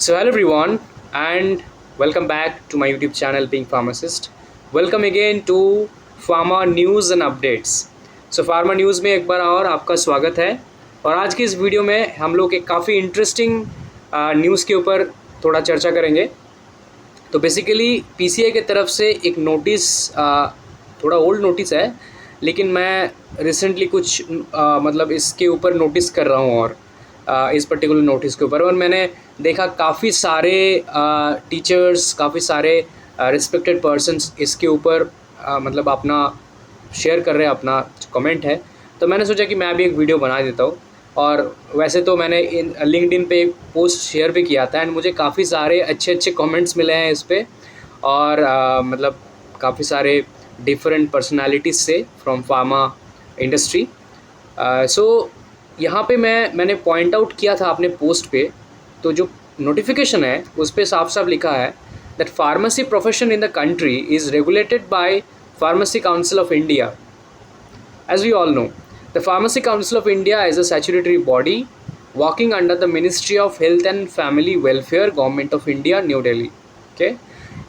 So hello everyone and welcome back to my YouTube channel Being Pharmacist. Welcome again to Pharma News and Updates. So Pharma News में एक बार और आपका स्वागत है और आज की इस वीडियो में हम लोग एक काफ़ी इंटरेस्टिंग न्यूज़ के ऊपर थोड़ा चर्चा करेंगे। तो बेसिकली पीसीआई की तरफ से एक नोटिस थोड़ा ओल्ड नोटिस है, लेकिन मैं रिसेंटली कुछ मतलब इसके ऊपर नोटिस कर रहा हूँ और इस पर्टिकुलर नोटिस के ऊपर, और मैंने देखा काफ़ी सारे टीचर्स, काफ़ी सारे रिस्पेक्टेड पर्सन्स इसके ऊपर मतलब अपना शेयर कर रहे हैं, अपना कमेंट है। तो मैंने सोचा कि मैं भी एक वीडियो बना देता हूँ। और वैसे तो मैंने इन लिंक्डइन पे एक पोस्ट शेयर भी किया था एंड मुझे काफ़ी सारे अच्छे कमेंट्स मिले हैं इस पर, और मतलब काफ़ी सारे डिफरेंट पर्सनालिटीज़ से फ्रॉम फार्मा इंडस्ट्री। सो यहाँ पे मैंने पॉइंट आउट किया था अपने पोस्ट पे, तो जो नोटिफिकेशन है उस पर साफ साफ लिखा है that pharmacy profession in the country is regulated by pharmacy council of India. As we all know, the Pharmacy Council of India is a statutory body working under the Ministry of Health and Family Welfare, Government of India, New Delhi. Okay,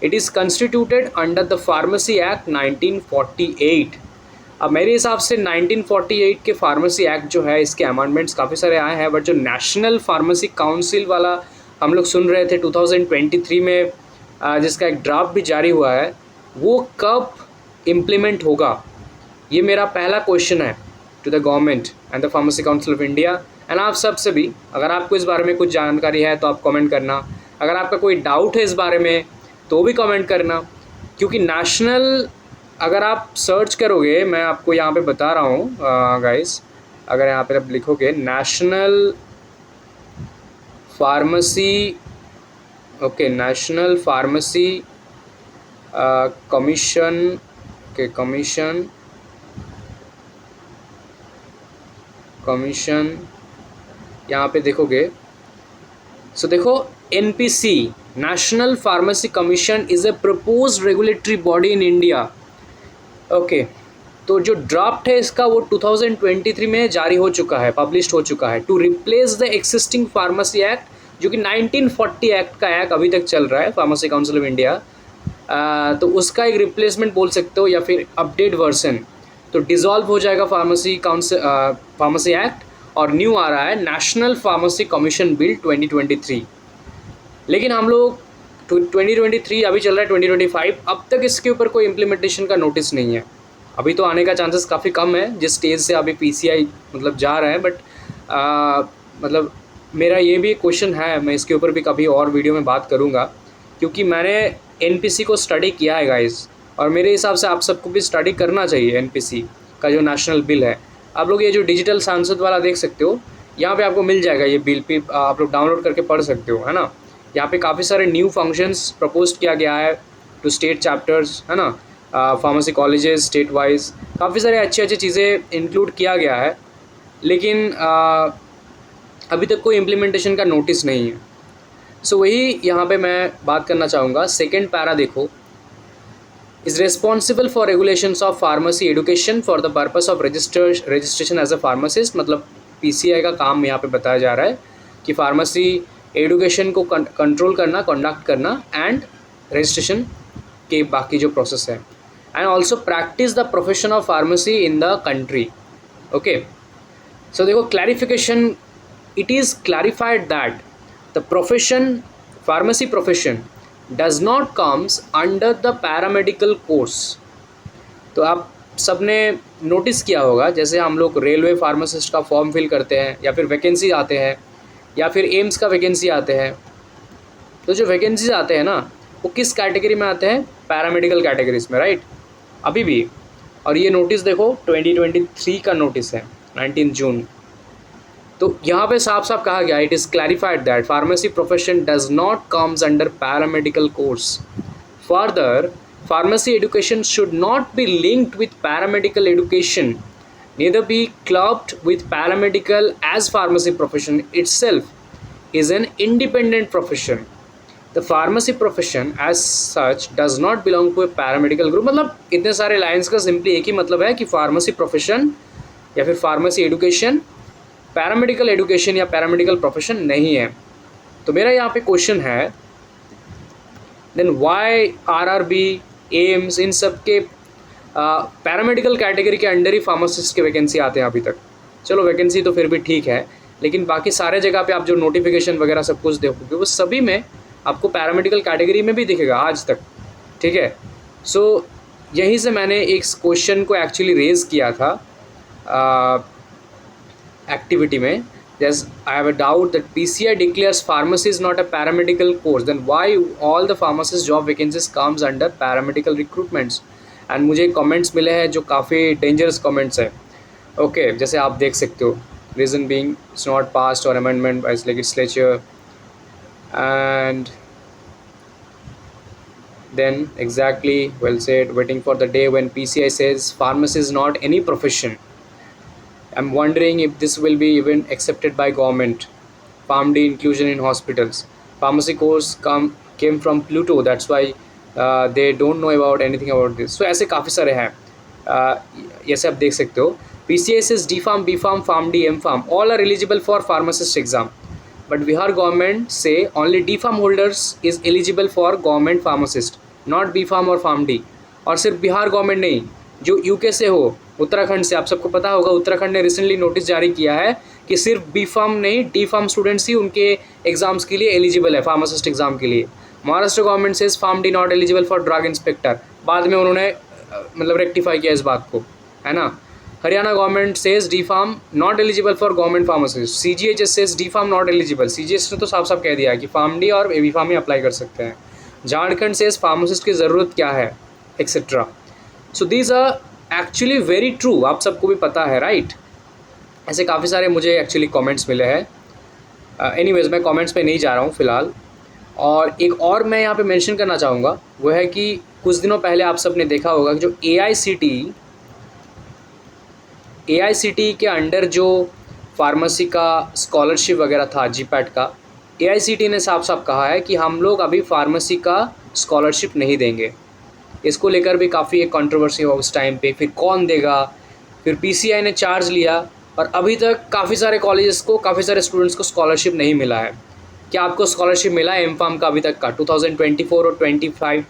it is constituted under the Pharmacy Act 1948. अब मेरे हिसाब से 1948 के pharmacy act जो है, इसके amendments काफ़ी सारे आए हैं, बट जो नेशनल फार्मेसी काउंसिल वाला हम लोग सुन रहे थे 2023 में जिसका एक ड्राफ्ट भी जारी हुआ है, वो कब इम्प्लीमेंट होगा, ये मेरा पहला क्वेश्चन है to the government and the pharmacy council of India. And आप सब से भी, अगर आपको इस बारे में कुछ जानकारी है तो आप कमेंट करना, अगर आपका कोई डाउट है इस बारे में तो भी कमेंट करना, क्योंकि नेशनल अगर आप सर्च करोगे, मैं आपको यहाँ पे बता रहा हूँ गाइस, अगर यहाँ पे आप लिखोगे national pharmacy, okay, national pharmacy commission के कमीशन यहाँ पे देखोगे, सो देखो NPC, national pharmacy commission is a proposed regulatory body in India. Okay, तो जो ड्राफ्ट है इसका वो 2023 में जारी हो चुका है, पब्लिश हो चुका है, to replace the existing pharmacy act, जो कि 1940 एक्ट का एक्ट अभी तक चल रहा है, फार्मेसी काउंसिल ऑफ इंडिया। तो उसका एक रिप्लेसमेंट बोल सकते हो या फिर अपडेट वर्जन। तो डिज़ोल्व हो जाएगा फार्मेसी एक्ट और न्यू आ रहा है नेशनल फार्मेसी कमीशन बिल 2023। लेकिन हम लोग 2023 अभी चल रहा है 2025, अब तक इसके ऊपर कोई इम्प्लीमेंटेशन का नोटिस नहीं है। अभी तो आने का चांसेस काफ़ी कम है जिस स्टेज से अभी पीसीआई मतलब जा रहा है, बट मतलब मेरा ये भी क्वेश्चन है, मैं इसके ऊपर भी कभी और वीडियो में बात करूँगा, क्योंकि मैंने एनपीसी को स्टडी किया है गाइस, और मेरे हिसाब से आप सबको भी स्टडी करना चाहिए एनपीसी का जो नेशनल बिल है। आप लोग ये जो डिजिटल सांसद वाला देख सकते हो, यहाँ पे आपको मिल जाएगा ये बिल पे, आप लोग डाउनलोड करके पढ़ सकते हो, है ना। यहाँ पे काफ़ी सारे न्यू फंक्शंस प्रपोज किया गया है टू स्टेट चैप्टर्स, है ना, फार्मेसी कॉलेजेस स्टेट वाइज, काफ़ी सारे अच्छी चीज़ें इंक्लूड किया गया है, लेकिन अभी तक कोई इम्प्लीमेंटेशन का नोटिस नहीं है। सो वही यहाँ पे मैं बात करना चाहूँगा। सेकेंड पैरा देखो, is responsible for regulations of pharmacy education for the purpose of registration as a pharmacist। मतलब पीसीआई का काम यहाँ पे बताया जा रहा है कि फार्मेसी एडुकेशन को कंट्रोल करना, कंडक्ट करना एंड रजिस्ट्रेशन के बाकी जो प्रोसेस है, and also practice the profession of pharmacy in the country. Okay, so देखो clarification, it is clarified that the profession, pharmacy profession does not comes under the paramedical course। तो आप सबने notice किया होगा, जैसे हम लोग रेलवे फार्मासिस्ट का फॉर्म फिल करते हैं या फिर वैकेंसी आते हैं या फिर एम्स का वैकेंसी आते हैं, तो जो वैकेंसीज आते हैं ना, वो किस कैटेगरी में आते हैं, पैरामेडिकल कैटेगरीज में, राइट, अभी भी। और ये नोटिस देखो 2023 का नोटिस है, 19 जून। तो यहाँ पे साफ साफ कहा गया, it is clarified that pharmacy profession does not comes under paramedical course. Further, pharmacy education should not be linked with paramedical education, neither be clubbed with paramedical, as pharmacy profession itself is an independent profession। The pharmacy profession as such does not belong to a paramedical group। मतलब इतने सारे lines का simply एक ही मतलब है कि pharmacy profession या फिर फार्मेसी एडुकेशन पैरामेडिकल एडुकेशन या पैरामेडिकल प्रोफेशन नहीं है। तो मेरा यहाँ पे क्वेश्चन है, देन वाई आरआरबी, एम्स, इन सब के पैरामेडिकल कैटेगरी के अंडर ही फार्मासिस्ट के वैकेंसी आते हैं अभी तक। चलो वैकेंसी तो फिर भी ठीक है, लेकिन बाकी सारे जगह पे आप जो नोटिफिकेशन वगैरह सब कुछ देखोगे वो सभी में आपको पैरामेडिकल कैटेगरी में भी दिखेगा आज तक, ठीक है। सो यहीं से मैंने एक क्वेश्चन को एक्चुअली रेज़ किया था एक्टिविटी में, जैसे I have a doubt that PCI declares pharmacy is not a paramedical course, then why all the pharmacist job vacancies comes under paramedical recruitments. And मुझे कमेंट्स मिले हैं जो काफ़ी डेंजरस कमेंट्स हैं। ओके, जैसे आप देख सकते हो, reason being it's not passed और amendment by legislature, and then exactly well said, waiting for the day when PCI says pharmacy is not any profession. I'm wondering if this will be even accepted by government. PharmD inclusion in hospitals, pharmacy course came from Pluto, that's why they don't know about anything about this. So ऐसे काफ़ी सारे हैं, जैसे आप देख सकते हो PCI says D-Pharm, B-Pharm, PharmD, M-Pharm all are eligible for pharmacist exam, but Bihar government say only D-Pharm holders is eligible for government pharmacist, not B-Pharm और PharmD। और सिर्फ बिहार गवर्नमेंट नहीं, जो यूके से हो, उत्तराखंड से, आप सबको पता होगा उत्तराखंड ने रिसेंटली नोटिस जारी किया है कि सिर्फ B-Pharm नहीं D-Pharm स्टूडेंट्स ही उनके एग्जाम्स के लिए एलिजिबल है, फार्मासिस्ट एग्जाम के लिए। महाराष्ट्र गवर्नमेंट से PharmD not eligible for drug inspector, बाद में उन्होंने मतलब रेक्टिफाई किया इस बात को, है ना। Haryana government says D-Pharm not eligible for government pharmacist, CGHS says D-Pharm not eligible, CGHS ने तो साफ साफ कह दिया है कि PharmD और B-Pharm ही अप्लाई कर सकते हैं। झारखंड सेज फार्मासिस्ट की ज़रूरत क्या है, etcetera. So these are actually very true, आप सबको भी पता है, राइट। ऐसे काफ़ी सारे मुझे एक्चुअली कमेंट्स मिले हैं। एनीवेज मैं कमेंट्स पे नहीं जा रहा हूँ फ़िलहाल। और एक और मैं यहाँ पे मेंशन करना चाहूँगा, वो है कि कुछ दिनों पहले आप सब ने देखा होगा कि जो AICTE के अंडर जो फार्मेसी का स्कॉलरशिप वगैरह था, GPAT का, AICTE ने साफ साफ कहा है कि हम लोग अभी फार्मेसी का स्कॉलरशिप नहीं देंगे। इसको लेकर भी काफ़ी एक कंट्रोवर्सी हुआ उस टाइम पे, फिर कौन देगा, फिर PCI ने चार्ज लिया और अभी तक काफ़ी सारे कॉलेजेस को, काफ़ी सारे स्टूडेंट्स को स्कॉलरशिप नहीं मिला है। क्या आपको स्कॉलरशिप मिला है M-Pharm का अभी तक का? 2024 और 25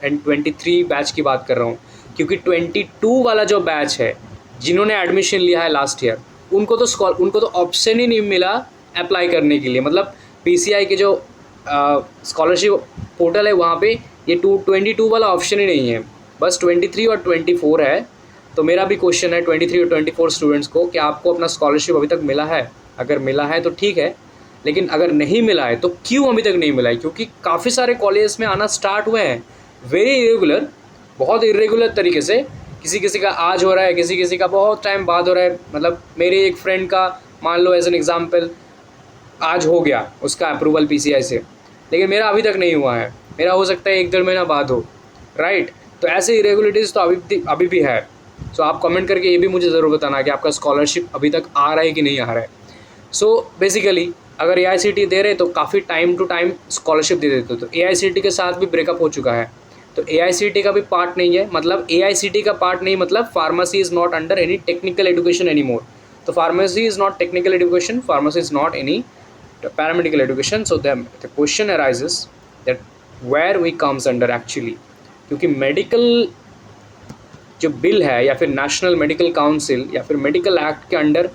एंड 23 बैच की बात कर रहा हूँ, क्योंकि 22 वाला जो बैच है जिन्होंने एडमिशन लिया है लास्ट ईयर, उनको तो ऑप्शन ही नहीं मिला अप्लाई करने के लिए। मतलब PCI के जो स्कॉलरशिप पोर्टल है वहाँ पे ये 22 वाला ऑप्शन ही नहीं है, बस 23 और 24 है। तो मेरा भी क्वेश्चन है 23 और 24 स्टूडेंट्स को, कि आपको अपना स्कॉलरशिप अभी तक मिला है? अगर मिला है तो ठीक है, लेकिन अगर नहीं मिला है तो क्यों अभी तक नहीं मिला है? क्योंकि काफ़ी सारे कॉलेज में आना स्टार्ट हुए हैं, वेरी इरेगुलर, बहुत इरेगुलर तरीके से। किसी का आज हो रहा है, किसी का बहुत टाइम बाद हो रहा है। मतलब मेरे एक फ्रेंड का मान लो एज एन एग्जांपल आज हो गया उसका अप्रूवल PCI से, लेकिन मेरा अभी तक नहीं हुआ है, मेरा हो सकता है 1-1.5 महीना बाद हो, राइट। तो ऐसे इरेगुलरिटीज़ तो अभी भी है। सो आप कमेंट करके ये भी मुझे ज़रूर बताना कि आपका स्कॉलरशिप अभी तक आ रहा है कि नहीं आ रहा है। सो बेसिकली अगर AICTE दे रहे तो काफ़ी टाइम टू टाइम स्कॉलरशिप दे देते, तो AICTE के साथ भी ब्रेकअप हो चुका है, तो AICTE का भी पार्ट नहीं है। मतलब AICTE का पार्ट नहीं, मतलब pharmacy is not under any technical education any more. तो pharmacy is not technical education, pharmacy is not any paramedical education. So the question arises that where we comes under actually, क्योंकि medical जो bill है या फिर national medical council या फिर medical act के under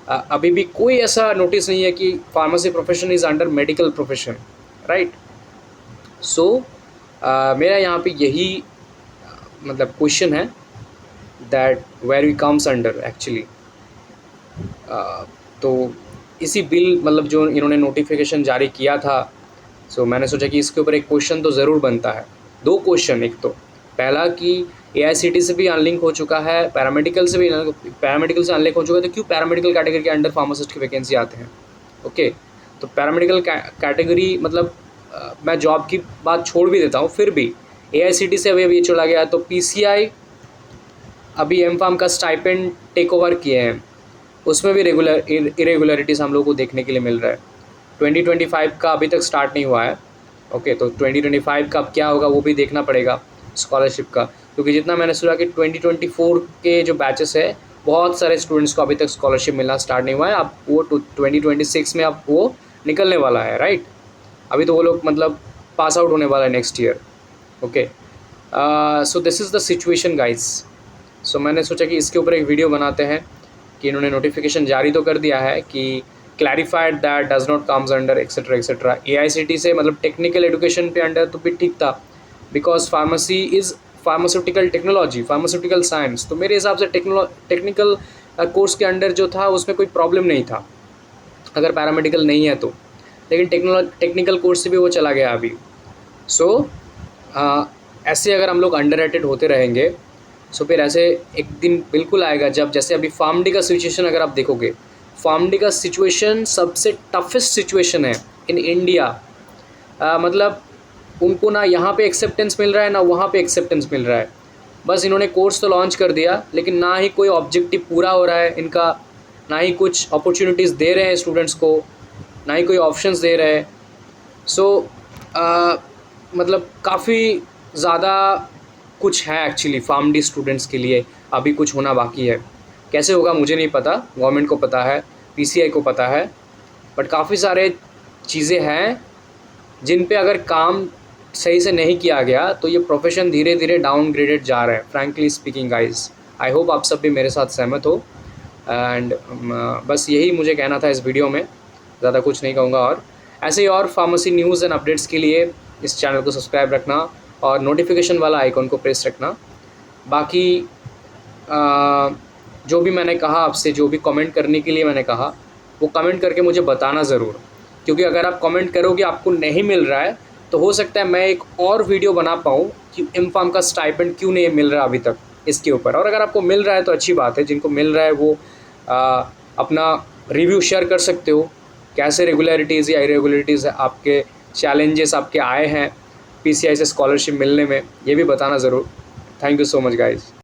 अभी भी कोई ऐसा नोटिस नहीं है कि pharmacy profession is under medical profession, right. So मेरा यहाँ पे यही मतलब क्वेश्चन है that where we comes under actually. तो इसी बिल मतलब जो इन्होंने नोटिफिकेशन जारी किया था, सो मैंने सोचा कि इसके ऊपर एक क्वेश्चन तो ज़रूर बनता है। 2 क्वेश्चन, एक तो पहला कि AICTE से भी अनलिंक हो चुका है, पैरामेडिकल से अनलिंक हो चुका है, तो क्यों पैरामेडिकल कैटेगरी के अंडर फार्मासिस्ट की वैकेंसी आते हैं? ओके, तो पैरामेडिकल कैटेगरी मतलब मैं जॉब की बात छोड़ भी देता हूँ, फिर भी AICTE से अभी ये चला गया, तो PCI अभी M-Pharm का स्टाइपेंड टेक ओवर किए हैं, उसमें भी इरेगुलरिटीज़ हम लोग को देखने के लिए मिल रहा है। 2025 का अभी तक स्टार्ट नहीं हुआ है, ओके, तो 2025 का अब क्या होगा वो भी देखना पड़ेगा स्कॉलरशिप का, क्योंकि जितना मैंने सुना कि 2024 के जो बैचेस है बहुत सारे स्टूडेंट्स को अभी तक स्कॉलरशिप मिलना स्टार्ट नहीं हुआ है। अब वो 2026 में अब वो निकलने वाला है, राइट। अभी तो वो लोग मतलब पास आउट होने वाला है next year. Okay, so this is the situation guys. So मैंने सोचा कि इसके ऊपर एक वीडियो बनाते हैं कि इन्होंने नोटिफिकेशन जारी तो कर दिया है कि clarified that does not comes under etcetera etcetera. AICTE से मतलब टेक्निकल एजुकेशन पे अंडर तो भी ठीक था, because pharmacy is pharmaceutical technology, pharmaceutical science, तो मेरे हिसाब से टेक्निकल कोर्स के अंडर जो था उसमें कोई प्रॉब्लम नहीं था अगर पैरामेडिकल नहीं है तो। लेकिन टेक्निकल कोर्स से भी वो चला गया अभी। सो ऐसे अगर हम लोग अंडररेटेड होते रहेंगे सो फिर ऐसे एक दिन बिल्कुल आएगा जब, जैसे अभी फार्मडी का सिचुएशन अगर आप देखोगे, फार्मडी का सिचुएशन सबसे टफेस्ट सिचुएशन है इन इंडिया। मतलब उनको ना यहाँ पे एक्सेप्टेंस मिल रहा है ना वहाँ पे एक्सेप्टेंस मिल रहा है। बस इन्होंने कोर्स तो लॉन्च कर दिया लेकिन ना ही कोई ऑब्जेक्टिव पूरा हो रहा है इनका, ना ही कुछ अपॉर्चुनिटीज़ दे रहे हैं स्टूडेंट्स को, ना ही कोई ऑप्शंस दे रहे हैं। सो मतलब काफ़ी ज़्यादा कुछ है एक्चुअली फार्मडी स्टूडेंट्स के लिए, अभी कुछ होना बाकी है। कैसे होगा मुझे नहीं पता, गवर्नमेंट को पता है, PCI को पता है, बट काफ़ी सारे चीज़ें हैं जिन पे अगर काम सही से नहीं किया गया तो ये प्रोफेशन धीरे धीरे डाउनग्रेडेड जा रहा है, frankly speaking guys. I hope आप सब भी मेरे साथ सहमत हो। एंड बस यही मुझे कहना था इस वीडियो में, ज़्यादा कुछ नहीं कहूँगा। और ऐसे ही और फार्मेसी न्यूज़ एंड अपडेट्स के लिए इस चैनल को सब्सक्राइब रखना और नोटिफिकेशन वाला आइकॉन को प्रेस रखना। बाकी जो भी मैंने कहा आपसे, जो भी कमेंट करने के लिए मैंने कहा, वो कमेंट करके मुझे बताना ज़रूर, क्योंकि अगर आप कमेंट करोगे आपको नहीं मिल रहा है तो हो सकता है मैं एक और वीडियो बना पाऊँ कि एमफार्म का स्टाइपेंड क्यों नहीं मिल रहा अभी तक इसके ऊपर। और अगर आपको मिल रहा है तो अच्छी बात है, जिनको मिल रहा है वो अपना रिव्यू शेयर कर सकते हो, कैसे रेगुलरिटीज़ या इरेगुलरिटीज़ आपके चैलेंजेस आपके आए हैं PCI से स्कॉलरशिप मिलने में, ये भी बताना ज़रूर। Thank you so much guys.